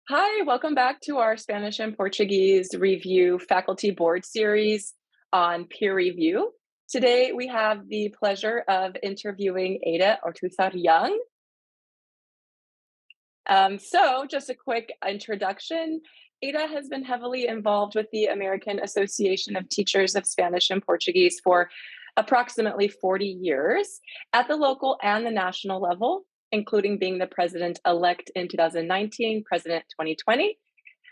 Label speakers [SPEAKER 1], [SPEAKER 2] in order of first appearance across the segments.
[SPEAKER 1] Hi, welcome back to our Spanish and Portuguese Review Faculty Board Series on peer review. Today, we have the pleasure of interviewing Ada Ortuzar-Young. So just a quick introduction. Ada has been heavily involved with the American Association of Teachers of Spanish and Portuguese for approximately 40 years at the local and the national level, including being the president-elect in 2019, president 2020.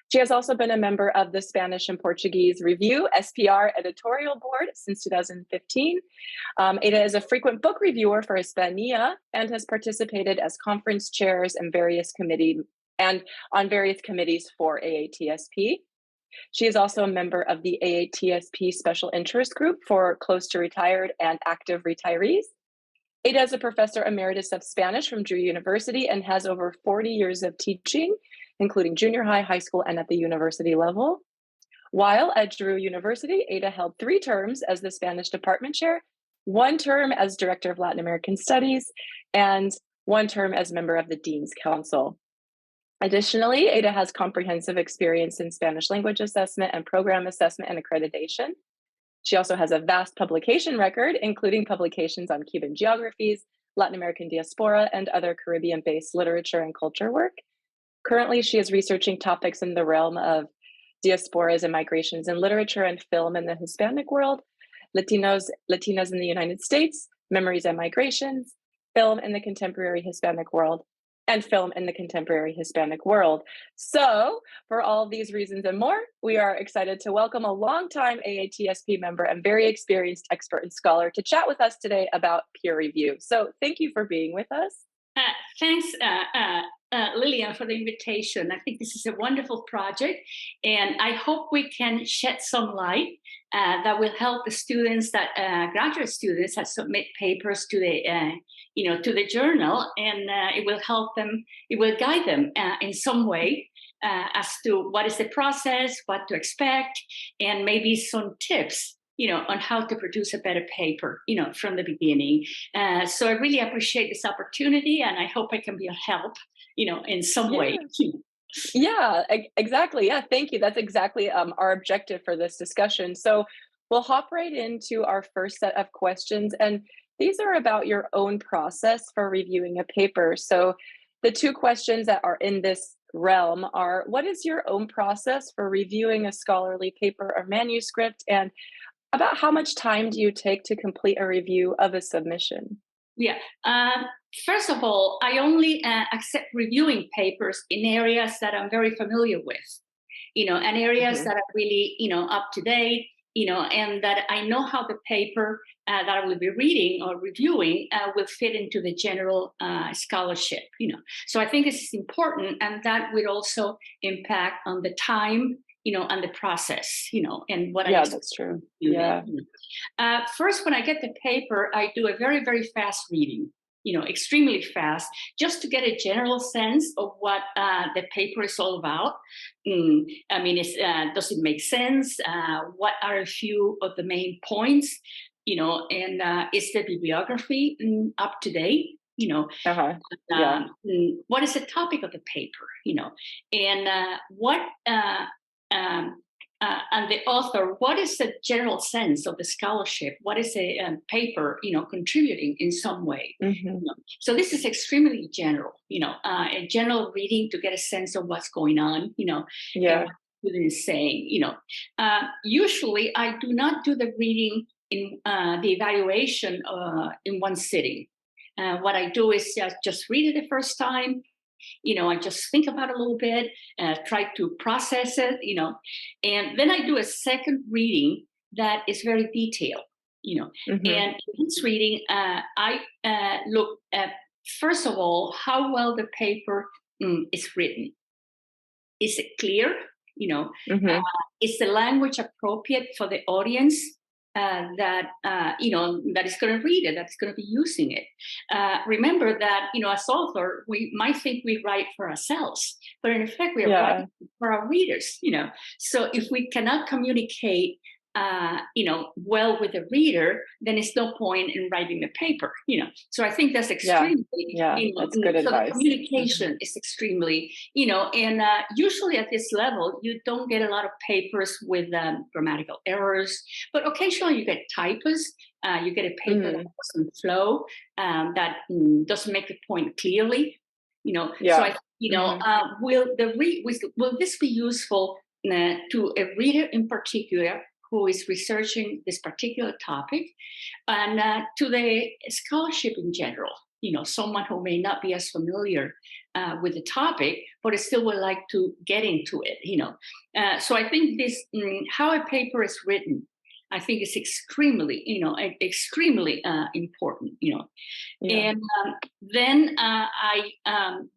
[SPEAKER 1] She has also been a member of the Spanish and Portuguese Review, SPR Editorial Board since 2015. Ada is a frequent book reviewer for Hispania and has participated as conference chairs and on various committees for AATSP. She is also a member of the AATSP Special Interest Group for close to retired and active retirees. Ada is a professor emeritus of Spanish from Drew University and has over 40 years of teaching, including junior high, high school, and at the university level. While at Drew University, Ada held 3 terms as the Spanish department chair, 1 term as director of Latin American Studies, and 1 term as member of the Dean's Council. Additionally, Ada has comprehensive experience in Spanish language assessment and program assessment and accreditation. She also has a vast publication record, including publications on Cuban geographies, Latin American Diaspora, and other Caribbean-based literature and culture work. Currently, she is researching topics in the realm of diasporas and migrations in literature and film in the Hispanic world, Latinas in the United States, memories and migrations, film in the contemporary Hispanic world, and film in the contemporary Hispanic world. So, for all of these reasons and more, we are excited to welcome a longtime AATSP member and very experienced expert and scholar to chat with us today about peer review. So, thank you for being with us.
[SPEAKER 2] Thanks, Lillian, for the invitation. I think this is a wonderful project, and I hope we can shed some light that will help the students, graduate students, that submit papers to the journal, and it will help them. It will guide them in some way as to what is the process, what to expect, and maybe some tips on how to produce a better paper, from the beginning. So I really appreciate this opportunity, and I hope I can be of help, in some way.
[SPEAKER 1] Yeah, exactly. Yeah, thank you. That's exactly our objective for this discussion. So we'll hop right into our first set of questions, and these are about your own process for reviewing a paper. So the 2 questions that are in this realm are, what is your own process for reviewing a scholarly paper or manuscript, and about how much time do you take to complete a review of a submission?
[SPEAKER 2] Yeah. First of all, I only accept reviewing papers in areas that I'm very familiar with, and areas that are really, up to date, and that I know how the paper that I will be reading or reviewing will fit into the general scholarship, So I think this is important, and that will also impact on the time, and the process, and what
[SPEAKER 1] Yeah, that's true. Yeah.
[SPEAKER 2] First, when I get the paper, I do a very, very fast reading, extremely fast, just to get a general sense of what the paper is all about. I mean, does it make sense? What are a few of the main points? And is the bibliography up to date? What is the topic of the paper? And what and the author, what is the general sense of the scholarship? What is the paper, contributing in some way? So this is extremely general, a general reading to get a sense of what's going on, and what the student is saying, Usually, I do not do the reading in the evaluation in one sitting. What I do is just read it the first time. I just think about it a little bit, try to process it, and then I do a second reading that is very detailed, And in this reading, I look at, first of all, how well the paper is written. Is it clear? Is the language appropriate for the audience? That is going to read it, that's going to be using it. Remember that, as author, we might think we write for ourselves, but in effect, we are writing for our readers, So if we cannot communicate well with the reader, then it's no point in writing the paper, So I think that's extremely,
[SPEAKER 1] that's good advice.
[SPEAKER 2] The communication is extremely, and usually at this level, you don't get a lot of papers with grammatical errors, but occasionally you get typos. You get a paper that doesn't flow, that doesn't make the point clearly, So I, will this be useful to a reader in particular who is researching this particular topic, and to the scholarship in general, someone who may not be as familiar with the topic, but still would like to get into it, So I think this, how a paper is written, I think is extremely, extremely important, And then I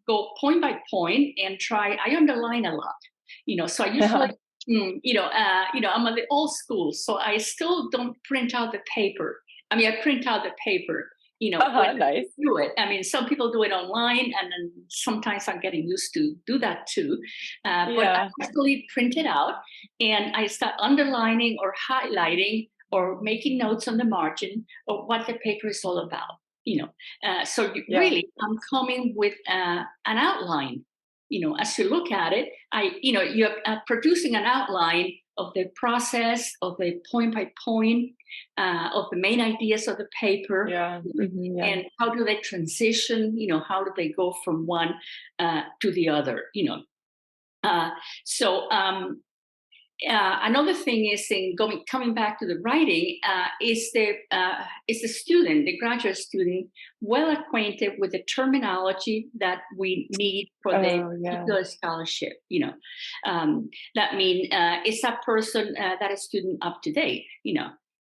[SPEAKER 2] go point by point and I underline a lot, So I usually, I'm of the old school, so I still don't print out the paper. I print out the paper,
[SPEAKER 1] nice.
[SPEAKER 2] I do it. Some people do it online, and then sometimes I'm getting used to do that too. But I actually print it out, and I start underlining or highlighting or making notes on the margin of what the paper is all about. So really, I'm coming with an outline. As you look at it, you're producing an outline of the process, of the point by point, of the main ideas of the paper, and how do they transition? How do they go from one to the other? Another thing is coming back to the writing, is the student, the graduate student, well acquainted with the terminology that we need for the particular scholarship. That means is that person, that a student up to date?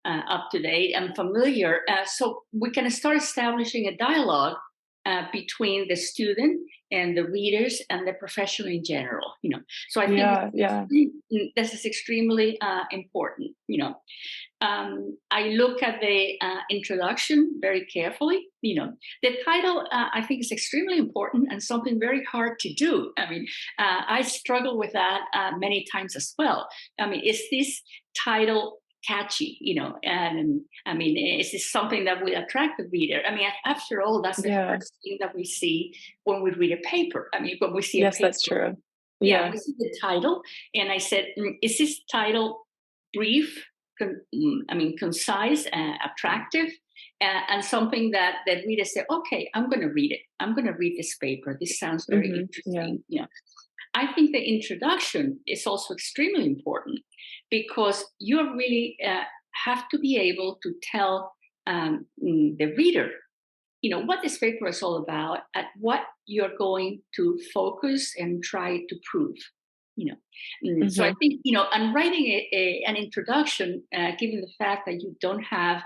[SPEAKER 2] Up to date and familiar, so we can start establishing a dialogue between the student and the readers and the profession in general, So I think this is extremely important, I look at the introduction very carefully, The title, I think, is extremely important and something very hard to do. I struggle with that many times as well. Is this title catchy, and is this something that will attract the reader? After all, that's the first thing that we see when we read a paper. When we see a paper.
[SPEAKER 1] That's true.
[SPEAKER 2] We see the title, and I said, is this title brief, concise, attractive, and something that readers say, okay, I'm going to read it. I'm going to read this paper. This sounds very interesting. I think the introduction is also extremely important, because you really have to be able to tell the reader, what this paper is all about, and what you're going to focus and try to prove. So I think, and writing an introduction, given the fact that you don't have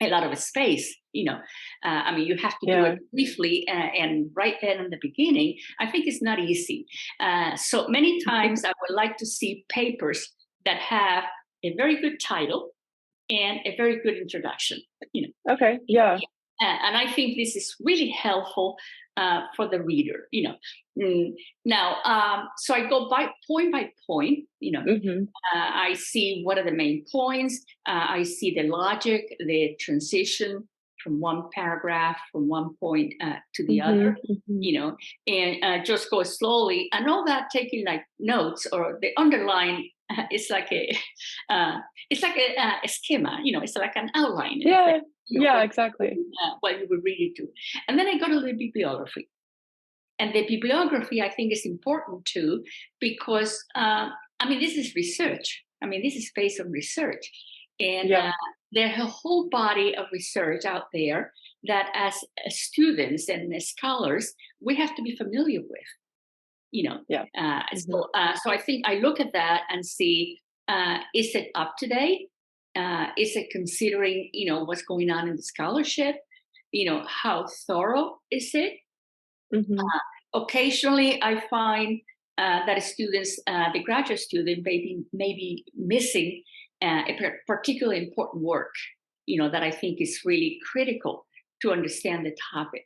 [SPEAKER 2] a lot of space, you have to do it briefly and right then in the beginning, I think it's not easy. So many times I would like to see papers that have a very good title and a very good introduction.
[SPEAKER 1] Okay, yeah.
[SPEAKER 2] And I think this is really helpful for the reader. Now, so I go by point, I see what are the main points. I see the logic, the transition from one paragraph, from one point to the other, and just go slowly, and all that taking like notes or the underline. It's like a schema, it's like an outline.
[SPEAKER 1] Exactly.
[SPEAKER 2] What you would read it to. And then I go to the bibliography. And the bibliography, I think, is important too, because, this is research. This is based on research. And there's a whole body of research out there that as students and as scholars, we have to be familiar with. So I think I look at that and see, is it up to date? Is it considering, what's going on in the scholarship? How thorough is it? Occasionally, I find that students, the graduate student, may be missing a particularly important work, that I think is really critical to understand the topic,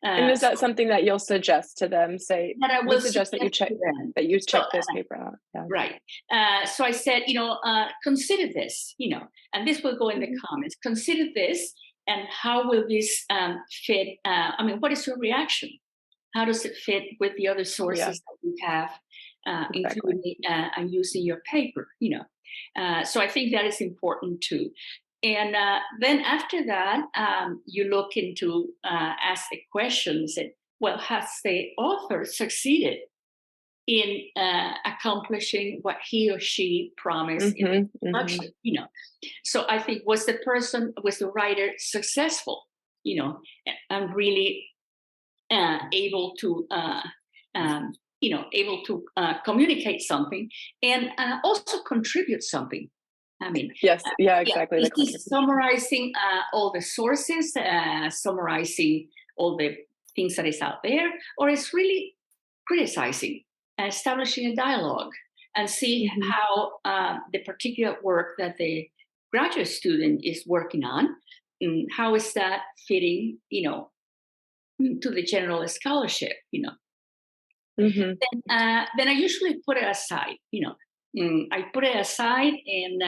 [SPEAKER 1] And is that something that you'll suggest to them? Say
[SPEAKER 2] that I
[SPEAKER 1] we
[SPEAKER 2] will
[SPEAKER 1] suggest that you check this paper out. Yeah.
[SPEAKER 2] Right. So I said, consider this, and this will go in the comments. Consider this, and how will this fit? What is your reaction? How does it fit with the other sources that you have including and using your paper? So I think that is important too. And then after that, you look into ask the questions that, well, has the author succeeded in accomplishing what he or she promised in the introduction? So I think, was the writer successful, and really able to communicate something and also contribute something.
[SPEAKER 1] Yes, exactly.
[SPEAKER 2] Is he summarizing all the sources, summarizing all the things that is out there, or is really criticizing and establishing a dialogue and see how the particular work that the graduate student is working on, how is that fitting, to the general scholarship, Then I usually put it aside, I put it aside and,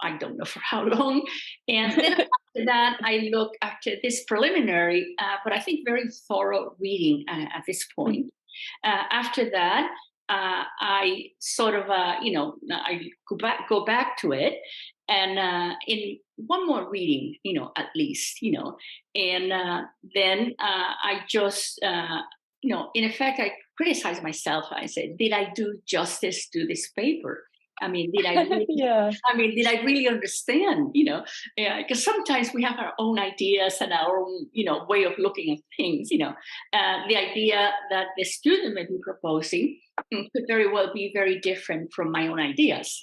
[SPEAKER 2] I don't know for how long. And then after that, I look after this preliminary, but I think very thorough reading at this point. After that, I sort of, I go back to it, and in one more reading, at least, and then I just, in effect, I criticize myself. I said, did I do justice to this paper? Did I really, did I really understand, because sometimes we have our own ideas and our own, way of looking at things, the idea that the student may be proposing could very well be very different from my own ideas,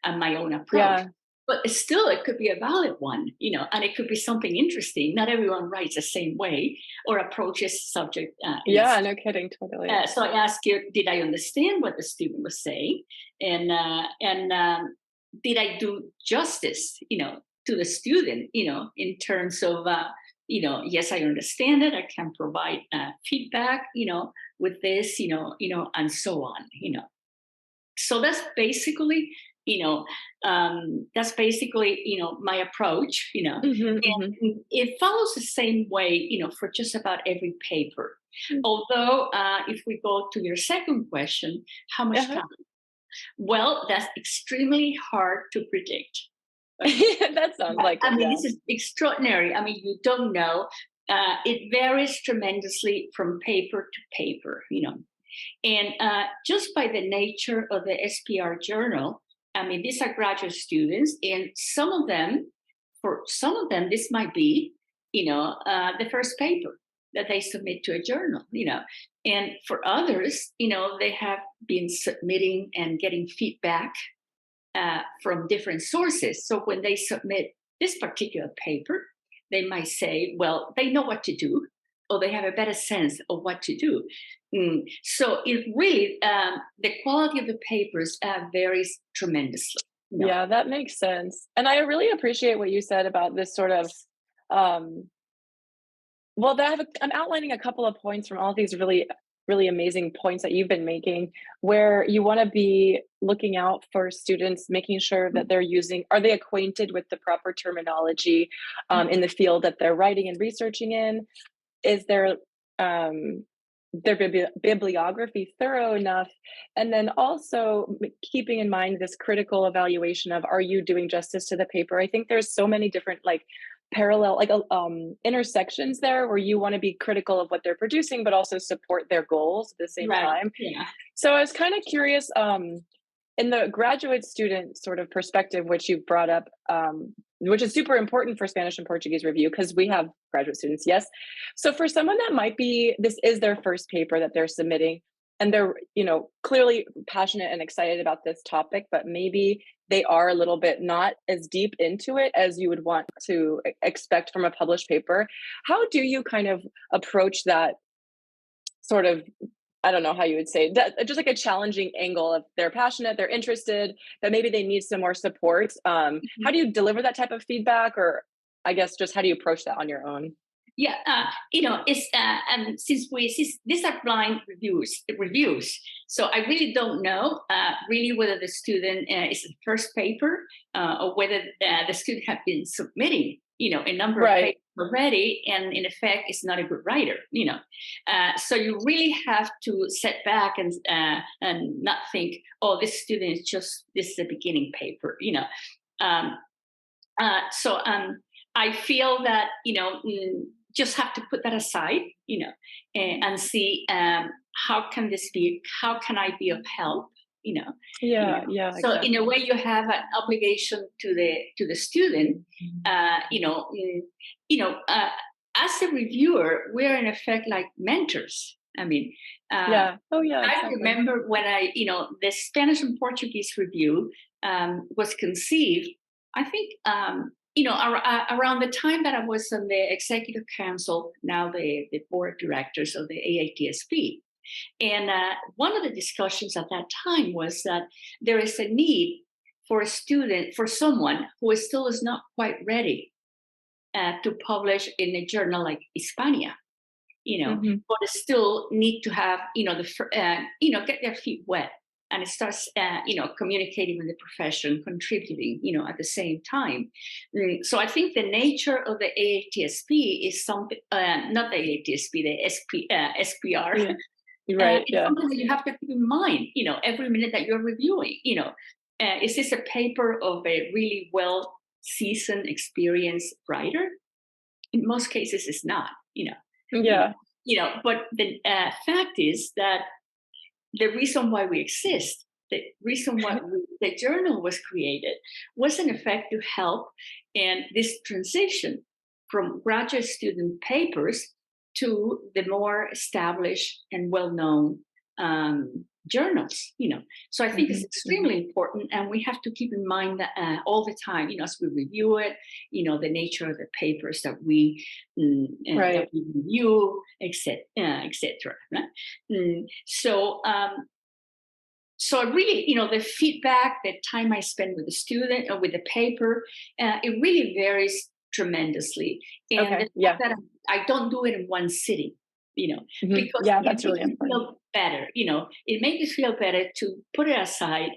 [SPEAKER 2] and my own approach. Yeah. But still, it could be a valid one, and it could be something interesting. Not everyone writes the same way or approaches subject.
[SPEAKER 1] No kidding, totally.
[SPEAKER 2] So I asked you, did I understand what the student was saying? And did I do justice, to the student, in terms of, yes, I understand it. I can provide feedback, with this, and so on, So that's basically, my approach, and it follows the same way, for just about every paper. Although, if we go to your second question, how much time? Well, that's extremely hard to predict.
[SPEAKER 1] That sounds like it,
[SPEAKER 2] this is extraordinary. You don't know. It varies tremendously from paper to paper, and just by the nature of the SPR journal, these are graduate students, and for some of them, this might be, the first paper that they submit to a journal, and for others, they have been submitting and getting feedback from different sources. So when they submit this particular paper, they might say, well, they know what to do, or they have a better sense of what to do. So it really, the quality of the papers varies tremendously.
[SPEAKER 1] Yeah, that makes sense. And I really appreciate what you said about this sort of, I'm outlining a couple of points from all of these really, really amazing points that you've been making, where you want to be looking out for students, making sure that are they acquainted with the proper terminology in the field that they're writing and researching in? Is their bibliography thorough enough? And then also keeping in mind this critical evaluation of, are you doing justice to the paper? I think there's so many different parallel intersections there where you want to be critical of what they're producing, but also support their goals at the same time.
[SPEAKER 2] Yeah.
[SPEAKER 1] So I was kind of curious, in the graduate student sort of perspective, which you've brought up, which is super important for Spanish and Portuguese review, because we have graduate students, yes. So for someone that might be, this is their first paper that they're submitting, and they're, clearly passionate and excited about this topic, but maybe they are a little bit not as deep into it as you would want to expect from a published paper. How do you kind of approach that sort of, I don't know how you would say that, just like a challenging angle of they're passionate, they're interested, that maybe they need some more support. How do you deliver that type of feedback, or I guess just how do you approach that on your own?
[SPEAKER 2] Yeah, it's since these are blind reviews, so I really don't know really whether the student is the first paper or whether the student have been submitting, a number of papers already, and in effect, is not a good writer. So you really have to set back and not think, oh, this student this is a beginning paper. I feel that just have to put that aside, and see how can I be of help,
[SPEAKER 1] Yeah.
[SPEAKER 2] So
[SPEAKER 1] Exactly.
[SPEAKER 2] in a way, you have an obligation to the student, as a reviewer, we're in effect like mentors. I mean,
[SPEAKER 1] Yeah. Oh, yeah.
[SPEAKER 2] I remember when the Spanish and Portuguese review was conceived, I think, around the time that I was on the executive council, now the board of directors of the AATSP. And one of the discussions at that time was that there is a need for someone who still is not quite ready to publish in a journal like Hispania, but still need to have, get their feet wet and starts, communicating with the profession, contributing, at the same time. So I think the nature of the AATSP is something, not the AATSP, the SPR.
[SPEAKER 1] Yeah. Right.
[SPEAKER 2] It's something that you have to keep in mind, every minute that you're reviewing, is this a paper of a really well-seasoned, experienced writer? In most cases, it's not,
[SPEAKER 1] Yeah.
[SPEAKER 2] But the fact is that the reason why we exist, the reason why the journal was created, was in effect to help in this transition from graduate student papers to the more established and well-known journals. So I think it's extremely important, and we have to keep in mind that all the time, as we review it, the nature of the papers that we that we review, etc. Right? So really, the feedback, the time I spend with the student or with the paper, it really varies tremendously. And that I don't do it in one sitting, because
[SPEAKER 1] that's really important.
[SPEAKER 2] Feel better, it makes me feel better to put it aside,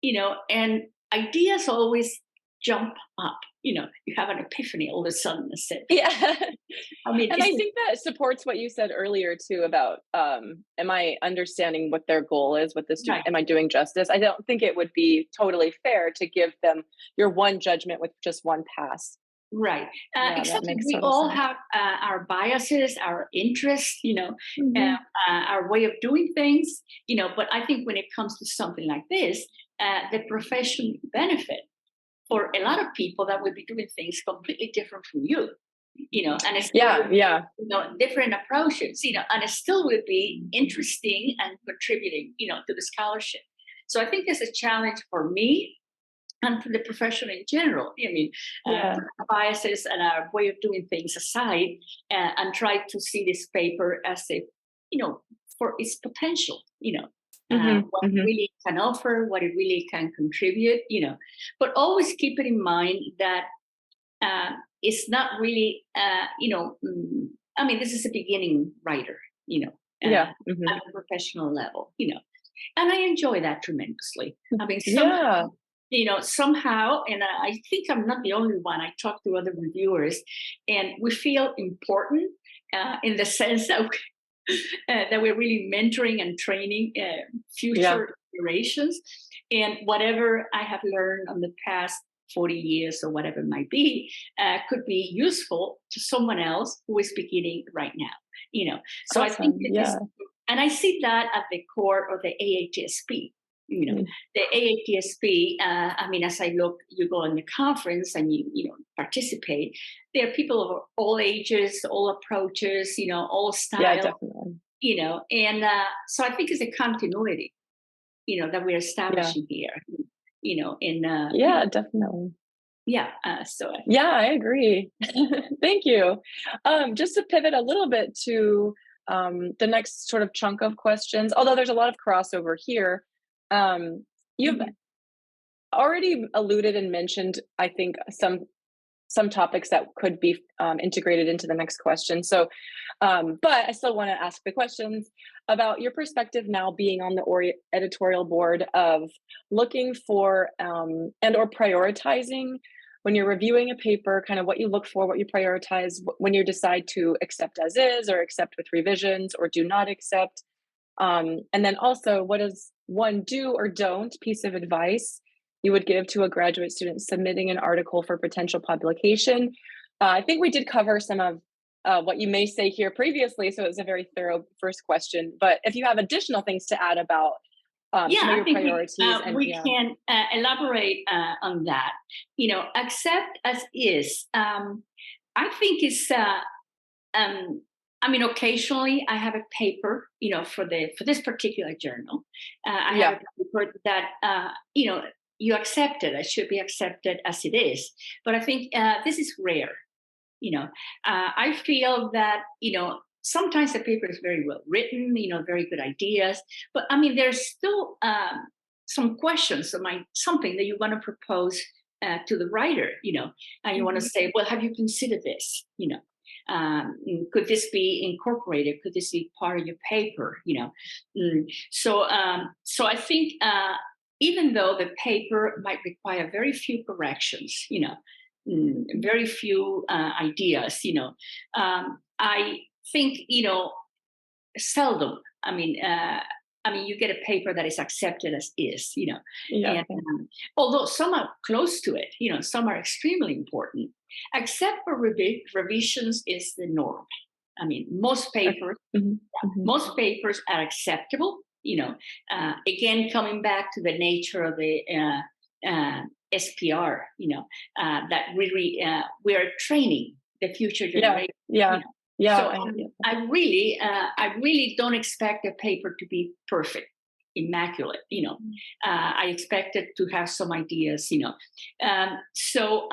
[SPEAKER 2] and ideas always jump up. You have an epiphany all of a sudden.
[SPEAKER 1] Yeah. I think that supports what you said earlier too about, am I understanding what their goal is with the student? Am I doing justice? I don't think it would be totally fair to give them your one judgment with just one pass.
[SPEAKER 2] Right. Exactly. We all have our biases, our interests, our way of doing things, but I think when it comes to something like this, the profession benefit for a lot of people that will be doing things completely different from you, and it's different approaches, and it still will be interesting and contributing, to the scholarship. So I think there's a challenge for me and for the profession in general. Our biases and our way of doing things aside, and try to see this paper as for its potential, what it really can offer, what it really can contribute, but always keep it in mind that it's not really, this is a beginning writer, at a professional level, and I enjoy that tremendously. Somehow, and I think I'm not the only one, I talk to other reviewers, and we feel important in the sense that that we're really mentoring and training future generations. And whatever I have learned on the past 40 years or whatever it might be, could be useful to someone else who is beginning right now. So awesome. I think and I see that at the core of the AATSP. The AATSP, as I look, you go on the conference and you participate. There are people of all ages, all approaches, all styles. Yeah, definitely. And so I think it's a continuity, that we're establishing here.
[SPEAKER 1] Definitely.
[SPEAKER 2] Yeah.
[SPEAKER 1] I agree. Thank you. Just to pivot a little bit to the next sort of chunk of questions, although there's a lot of crossover here. You've already alluded and mentioned, I think, some some topics that could be integrated into the next question. So, but I still want to ask the questions about your perspective now being on the editorial board of looking for and or prioritizing when you're reviewing a paper, kind of what you look for, what you prioritize when you decide to accept as is or accept with revisions or do not accept. And then also, what is one do or don't piece of advice you would give to a graduate student submitting an article for potential publication? I think we did cover some of what you may say here previously, so it was a very thorough first question. But if you have additional things to add about some of your priorities,
[SPEAKER 2] we can elaborate on that. You know, accept as is. I think it's. I mean, occasionally I have a paper, you know, for this particular journal. I have a paper that you know, you accept it. It should be accepted as it is. But I think this is rare. You know, I feel that, you know, sometimes the paper is very well written, you know, very good ideas. But I mean, there's still some questions, something that you want to propose to the writer, you know, and you want to say, well, have you considered this? You know, could this be incorporated? Could this be part of your paper? You know, so I think even though the paper might require very few corrections, you know, very few ideas, you know, I think, you know, seldom. I mean, you get a paper that is accepted as is, you know.
[SPEAKER 1] Yeah.
[SPEAKER 2] And, although some are close to it, you know, some are extremely important. Except for revisions is the norm. I mean, most papers are acceptable. You know, again, coming back to the nature of the SPR, you know, that we are training the future generation.
[SPEAKER 1] Yeah.
[SPEAKER 2] You know? So I really don't expect a paper to be perfect, immaculate. You know, I expect it to have some ideas. You know, so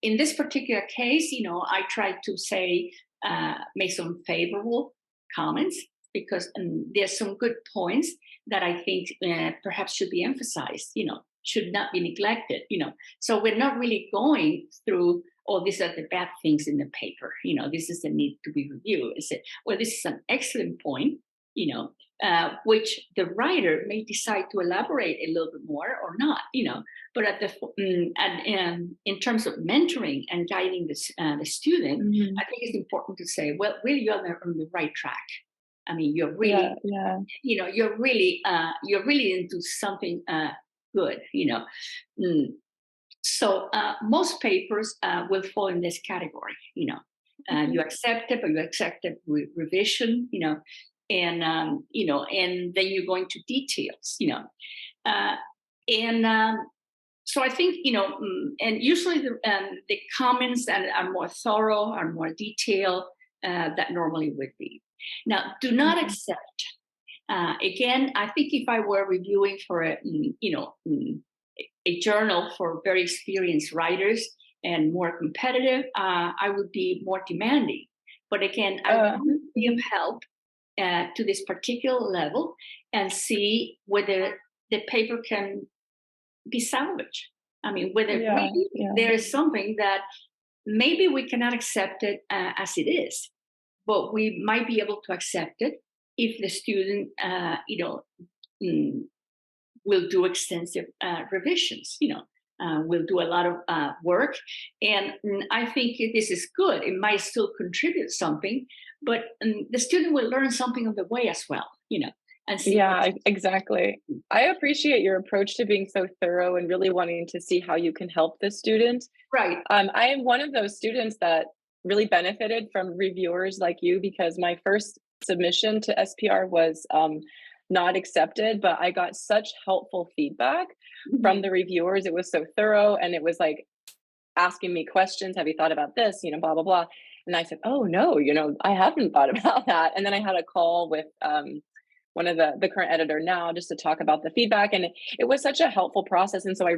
[SPEAKER 2] in this particular case, you know, I tried to say make some favorable comments because there's some good points that I think perhaps should be emphasized. You know, should not be neglected. You know, so we're not really going through, oh, these are the bad things in the paper. You know, this is the need to be reviewed. I said, well, this is an excellent point, you know, which the writer may decide to elaborate a little bit more or not, you know. But in terms of mentoring and guiding the student, I think it's important to say, well, really, you're on the right track. I mean, you're really, you know, you're really into something good, you know. So most papers will fall in this category, you know. You accept it, but you accept it with revision, you know, and you know, and then you go into details, you know, so I think, you know, and usually the comments are more thorough, are more detailed that normally would be. Now, do not accept. Again, I think if I were reviewing for a, you know, a journal for very experienced writers and more competitive, I would be more demanding. But again, I would be of help to this particular level and see whether the paper can be salvaged. I mean, whether really there is something that maybe we cannot accept it as it is, but we might be able to accept it if the student, you know, will do extensive revisions, you know, will do a lot of work. And I think this is good. It might still contribute something, but the student will learn something on the way as well, you know. And see
[SPEAKER 1] exactly. I appreciate your approach to being so thorough and really wanting to see how you can help the student.
[SPEAKER 2] Right.
[SPEAKER 1] I am one of those students that really benefited from reviewers like you because my first submission to SPR was not accepted, but I got such helpful feedback from the reviewers. It was so thorough and it was like asking me questions. Have you thought about this? You know, blah, blah, blah. And I said, oh no, you know, I haven't thought about that. And then I had a call with one of the current editor now just to talk about the feedback. And it was such a helpful process. And so I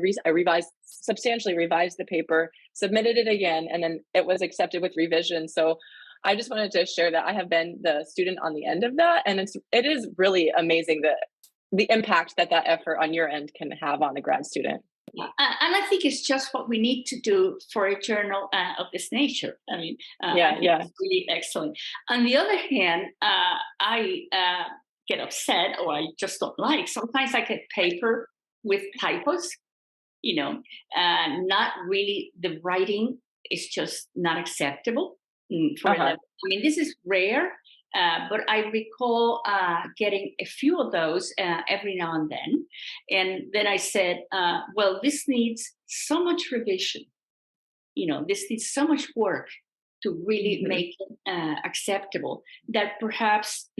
[SPEAKER 1] substantially revised the paper, submitted it again, and then it was accepted with revision. So I just wanted to share that I have been the student on the end of that. And it is really amazing the impact that effort on your end can have on a grad student.
[SPEAKER 2] And I think it's just what we need to do for a journal of this nature. I mean, I think it's really excellent. On the other hand, I get upset, or I just don't like. Sometimes I get paper with typos, not really, the writing is just not acceptable for a level. I mean, this is rare. But I recall getting a few of those every now and then. And then I said, well, this needs so much revision. This needs so much work to really make it acceptable that perhaps,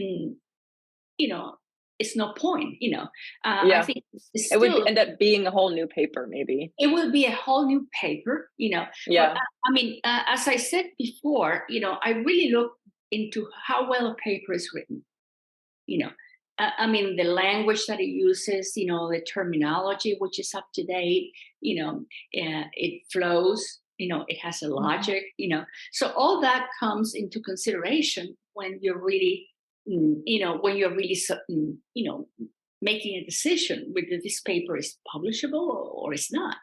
[SPEAKER 2] it's no point, I think
[SPEAKER 1] it would end up being a whole new paper, maybe.
[SPEAKER 2] It will be a whole new paper,
[SPEAKER 1] Yeah.
[SPEAKER 2] But, I mean, as I said before, I really look into how well a paper is written. I mean, the language that it uses, the terminology, which is up to date, it flows, it has a logic, so all that comes into consideration when you're really, making a decision whether this paper is publishable or it's not,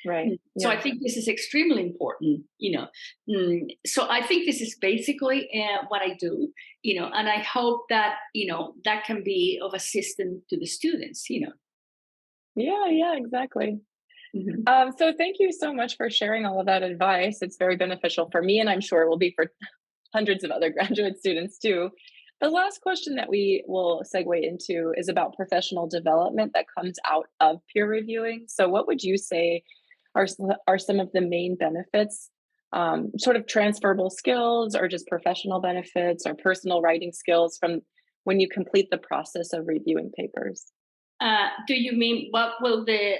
[SPEAKER 1] Right.
[SPEAKER 2] So I think this is extremely important, So I think this is basically what I do, and I hope that, that can be of assistance to the students,
[SPEAKER 1] Yeah, exactly. So thank you so much for sharing all of that advice. It's very beneficial for me, and I'm sure it will be for hundreds of other graduate students too. The last question that we will segue into is about professional development that comes out of peer reviewing. So what would you say are some of the main benefits, sort of transferable skills, or just professional benefits or personal writing skills from when you complete the process of reviewing papers?
[SPEAKER 2] Do you mean what will the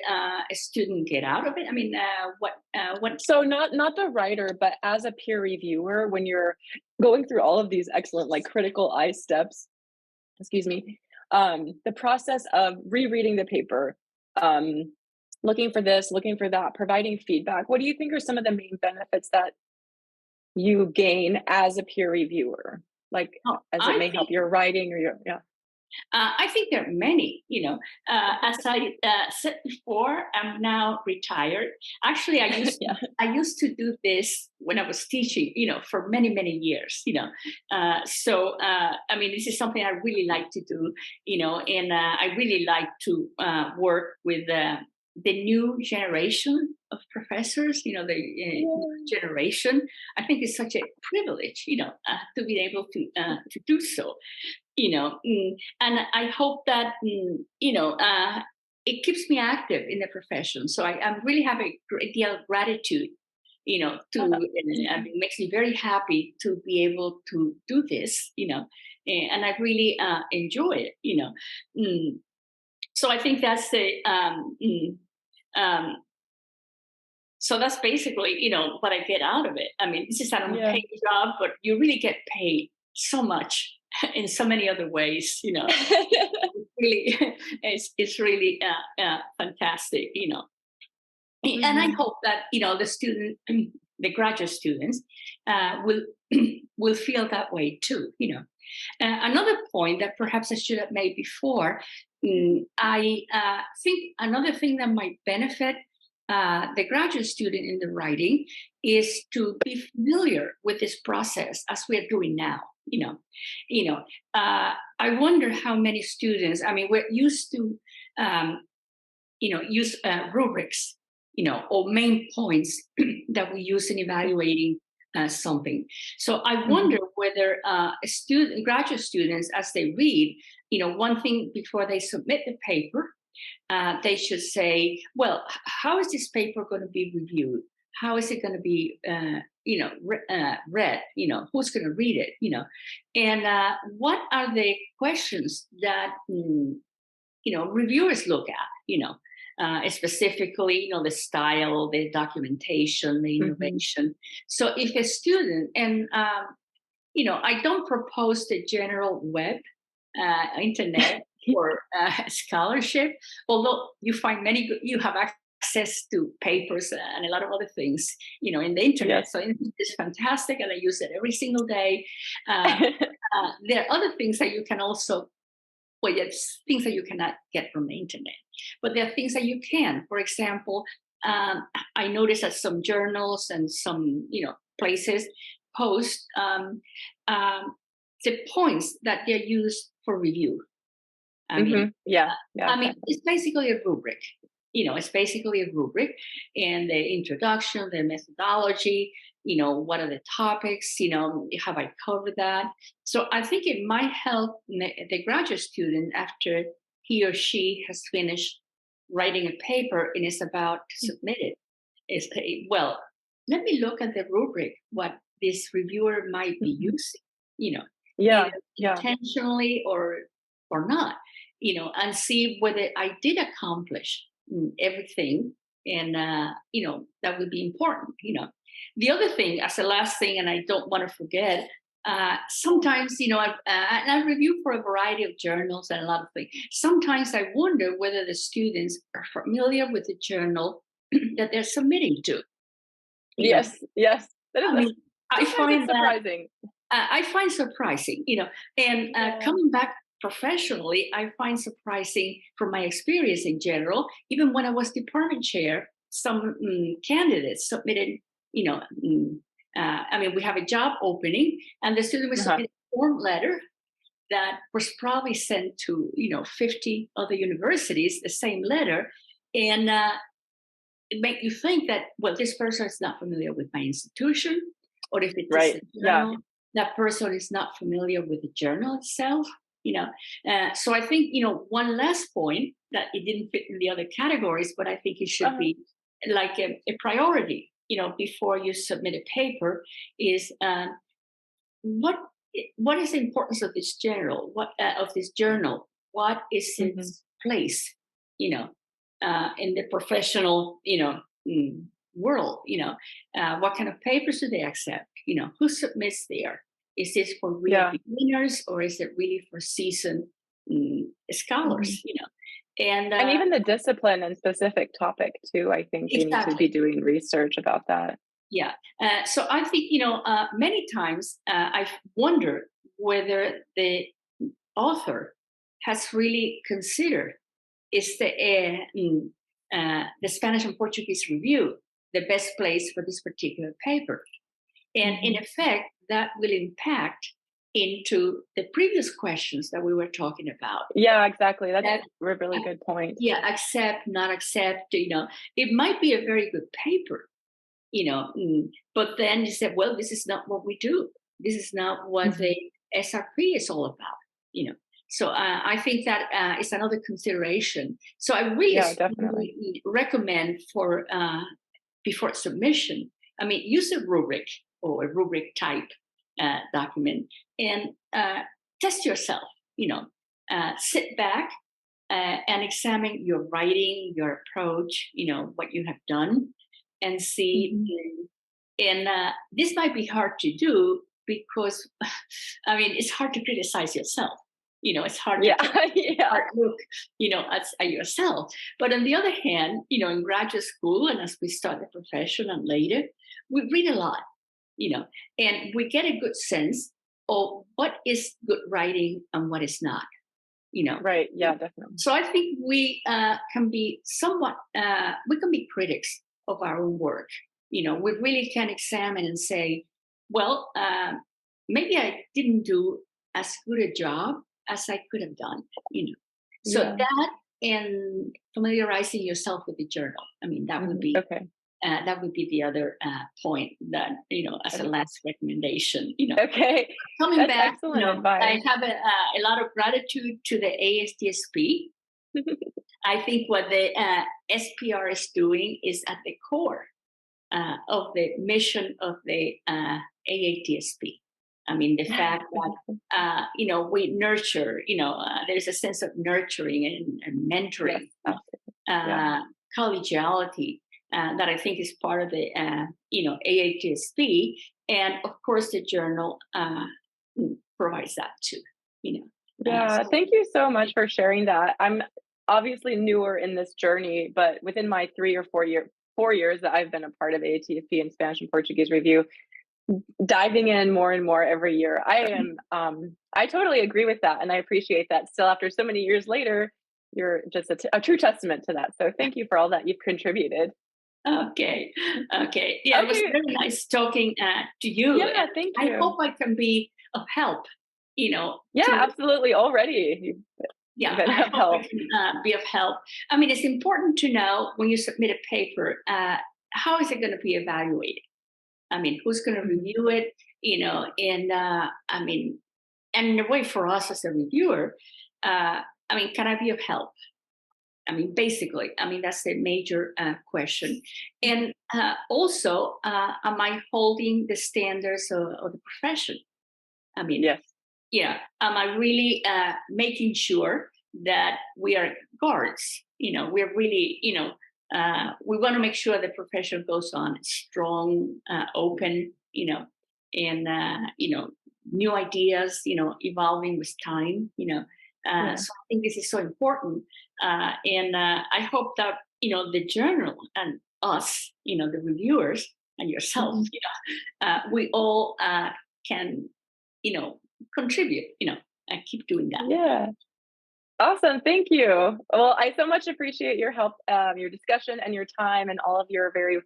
[SPEAKER 2] student get out of it? I mean, what?
[SPEAKER 1] So not the writer, but as a peer reviewer, when you're going through all of these excellent, like, critical eye steps, excuse me, the process of rereading the paper, looking for this, looking for that, providing feedback. What do you think are some of the main benefits that you gain as a peer reviewer? Like, as it may help your writing or your,
[SPEAKER 2] I think there are many, as I said before, I'm now retired. Actually, I used to do this when I was teaching, for many, many years, So, I mean, this is something I really like to do, and I really like to work with the new generation of professors, the generation. I think it's such a privilege, to be able to do so. And I hope that, it keeps me active in the profession. So I really have a great deal of gratitude, and it makes me very happy to be able to do this, and I really enjoy it, So I think that's so that's basically, what I get out of it. I mean, this is an unpaid job, but you really get paid so much in so many other ways, it's really fantastic, And I hope that, the graduate students will feel that way too, Another point that perhaps I should have made before, I think another thing that might benefit the graduate student in the writing is to be familiar with this process as we are doing now. I wonder how many students. I mean, we're used to, use rubrics, or main points that we use in evaluating something. So I wonder whether graduate students, as they read, one thing before they submit the paper, they should say, well, how is this paper going to be reviewed? How is it going to be, read? Who's going to read it? And what are the questions that, reviewers look at? Specifically, the style, the documentation, the innovation. So if a student, and, I don't propose the general web, internet, or scholarship, although you find you have access to papers and a lot of other things, in the internet. So it's fantastic, and I use it every single day. There are other things that you can also well, yes, things that you cannot get from the internet, but there are things that you can. For example, I noticed that some journals and some, places post the points that they're used for review. I mean,
[SPEAKER 1] yeah.
[SPEAKER 2] it's basically a rubric. It's basically a rubric, and the introduction, the methodology, what are the topics, have I covered that? So I think it might help the graduate student after he or she has finished writing a paper and is about to submit it. Is, well, let me look at the rubric, what this reviewer might be using, either intentionally or not, and see whether I did accomplish everything, and that would be important. The other thing, as the last thing, and I don't want to forget, sometimes I review for a variety of journals and a lot of things. Sometimes I wonder whether the students are familiar with the journal that they're submitting to.
[SPEAKER 1] Yes. That is
[SPEAKER 2] I find
[SPEAKER 1] surprising.
[SPEAKER 2] I find surprising, and coming back professionally, I find surprising from my experience in general. Even when I was department chair, some candidates submitted, we have a job opening, and the student was submitting a form letter that was probably sent to 50 other universities, the same letter, and it makes you think that, well, this person is not familiar with my institution, or if it's a journal, that person is not familiar with the journal itself. So I think one last point that it didn't fit in the other categories, but I think it should be like a priority. Before you submit a paper, is what is the importance of this journal? Of this journal? What is its place? In the professional, world. What kind of papers do they accept? Who submits there? Is this for real beginners, or is it really for seasoned scholars? And
[SPEAKER 1] even the discipline and specific topic too. I think you need to be doing research about that.
[SPEAKER 2] Yeah. So I think many times I've wondered whether the author has really considered is the Spanish and Portuguese review the best place for this particular paper. And in effect, that will impact into the previous questions that we were talking about.
[SPEAKER 1] Yeah, exactly. That's a really good point.
[SPEAKER 2] Yeah, accept, not accept, it might be a very good paper, but then you said, well, this is not what we do. This is not what the SRP is all about, So I think that is another consideration. So I really definitely recommend for before submission, use a rubric or a rubric type document and test yourself, sit back and examine your writing, your approach, what you have done, and see. And this might be hard to do because, it's hard to criticize yourself. It's hard to hard look, at yourself. But on the other hand, in graduate school and as we start the profession and later, we read a lot, and we get a good sense of what is good writing and what is not,
[SPEAKER 1] Right. Yeah, definitely.
[SPEAKER 2] So I think we can be somewhat, we can be critics of our own work. We really can examine and say, well, maybe I didn't do as good a job as I could have done, So that and familiarizing yourself with the journal. That would be that would be the other point that as a last recommendation.
[SPEAKER 1] Okay.
[SPEAKER 2] Coming
[SPEAKER 1] That's
[SPEAKER 2] back,
[SPEAKER 1] excellent advice.
[SPEAKER 2] I have a lot of gratitude to the AATSP. I think what the SPR is doing is at the core of the mission of the AATSP. The fact that, we nurture, there's a sense of nurturing and mentoring, collegiality that I think is part of the, AATSP. And of course, the journal provides that too,
[SPEAKER 1] Thank you so much for sharing that. I'm obviously newer in this journey, but within my 4 years that I've been a part of AATSP and Spanish and Portuguese Review, diving in more and more every year. I totally agree with that, and I appreciate that. Still, after so many years later, you're just a true testament to that. So thank you for all that you've contributed.
[SPEAKER 2] Okay. Yeah, it was
[SPEAKER 1] Okay.
[SPEAKER 2] very nice talking to you.
[SPEAKER 1] Yeah, thank
[SPEAKER 2] I
[SPEAKER 1] you.
[SPEAKER 2] hope I can be of help,
[SPEAKER 1] Yeah,
[SPEAKER 2] to
[SPEAKER 1] absolutely. Already,
[SPEAKER 2] yeah,
[SPEAKER 1] been
[SPEAKER 2] I
[SPEAKER 1] of
[SPEAKER 2] hope I
[SPEAKER 1] help.
[SPEAKER 2] can be of help. I mean, it's important to know when you submit a paper, how is it going to be evaluated? I mean, who's going to review it? And I mean, and in a way for us as a reviewer, I mean, can I be of help? I mean, basically, I mean, that's the major question. And also, am I holding the standards of the profession? I mean,
[SPEAKER 1] Yes.
[SPEAKER 2] yeah, am I really making sure that we are guards? We're really, we want to make sure the profession goes on strong, open, and, new ideas, evolving with time,
[SPEAKER 1] Yeah.
[SPEAKER 2] So I think this is so important. And I hope that, the journal and us, the reviewers and yourself, we all can, contribute, and keep doing that.
[SPEAKER 1] Yeah. Awesome. Thank you. Well, I so much appreciate your help, your discussion, and your time, and all of your very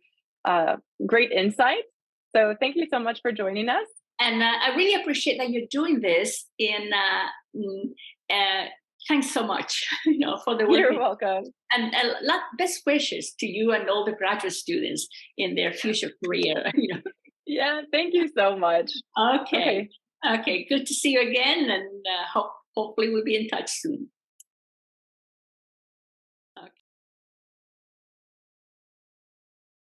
[SPEAKER 1] great insights. So thank you so much for joining us.
[SPEAKER 2] And I really appreciate that you're doing this. And thanks so much, for the work.
[SPEAKER 1] You're welcome.
[SPEAKER 2] And best wishes to you and all the graduate students in their future career.
[SPEAKER 1] Yeah. Thank you so much.
[SPEAKER 2] Okay. Good to see you again, and hopefully we'll be in touch soon.